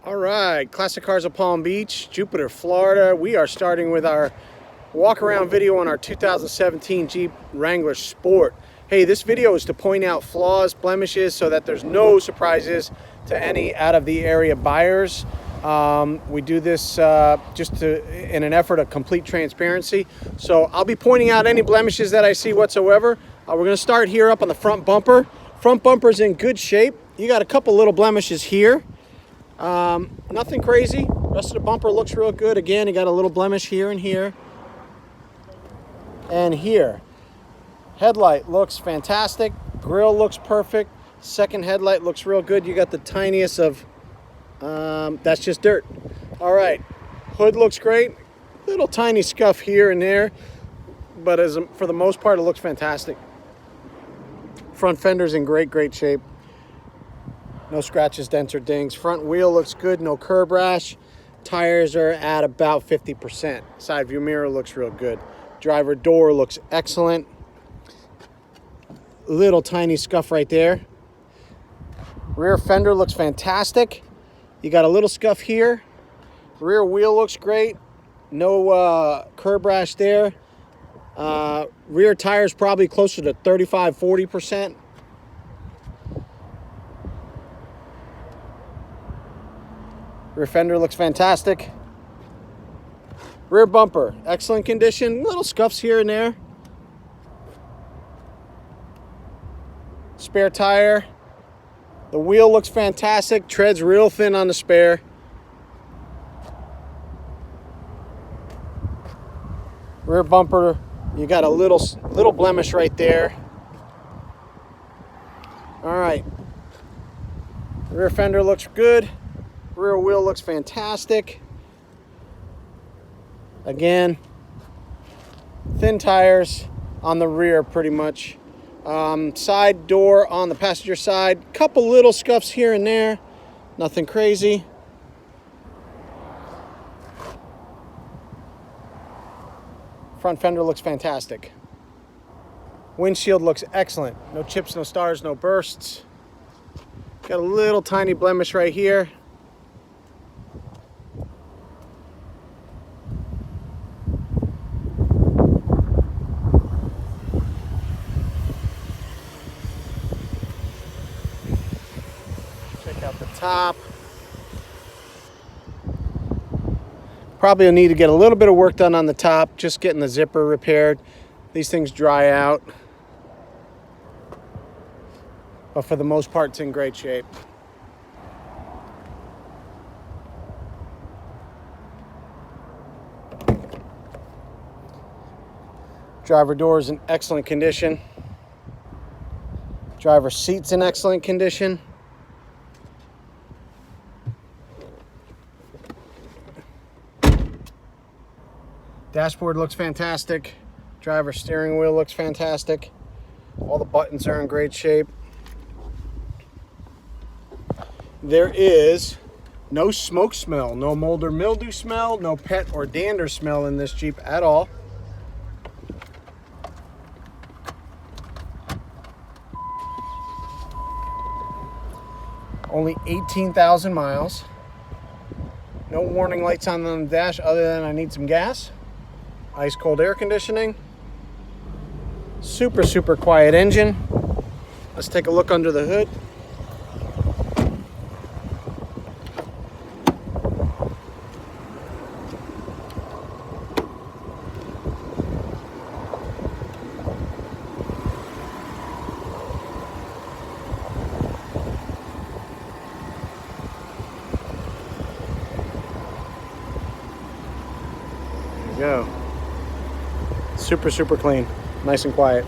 All right, Classic Cars of Palm Beach, Jupiter, Florida. We are starting with our walk around video on our 2017 Jeep Wrangler Sport. Hey, this video is to point out flaws, blemishes, so that there's no surprises to any out of the area buyers. We do this in an effort of complete transparency. So I'll be pointing out any blemishes that I see whatsoever. We're gonna start here up on the front bumper. Front bumper's in good shape. You got a couple little blemishes here. Nothing crazy. Rest of the bumper looks real good. Again, you got a little blemish here and here. And here. Headlight looks fantastic. Grille looks perfect. Second headlight looks real good. You got the tiniest of, that's just dirt. All right. Hood looks great. Little tiny scuff here and there. But for the most part, it looks fantastic. Front fender's in great shape. No scratches, dents, or dings. Front wheel looks good, no curb rash. Tires are at about 50%. Side view mirror looks real good. Driver door looks excellent. Little tiny scuff right there. Rear fender looks fantastic. You got a little scuff here. Rear wheel looks great. No curb rash there. Rear tires probably closer to 35–40%. Rear fender looks fantastic. Rear bumper, excellent condition. Little scuffs here and there. Spare tire. The wheel looks fantastic. Treads real thin on the spare. Rear bumper, you got a little blemish right there. All right. Rear fender looks good. Rear wheel looks fantastic. Again, thin tires on the rear pretty much. Side door on the passenger side. Couple little scuffs here and there. Nothing crazy. Front fender looks fantastic. Windshield looks excellent. No chips, no stars, no bursts. Got a little tiny blemish right here. Check out the top. Probably will need to get a little bit of work done on the top, just getting the zipper repaired. These things dry out. But for the most part, it's in great shape. Driver door is in excellent condition. Driver seat's in excellent condition. Dashboard looks fantastic. Driver steering wheel looks fantastic. All the buttons are in great shape. There is no smoke smell, no mold or mildew smell, no pet or dander smell in this Jeep at all. Only 18,000 miles. No warning lights on the dash other than I need some gas. Ice cold air conditioning. Super quiet engine. Let's take a look under the hood. There you go. Super clean, nice and quiet.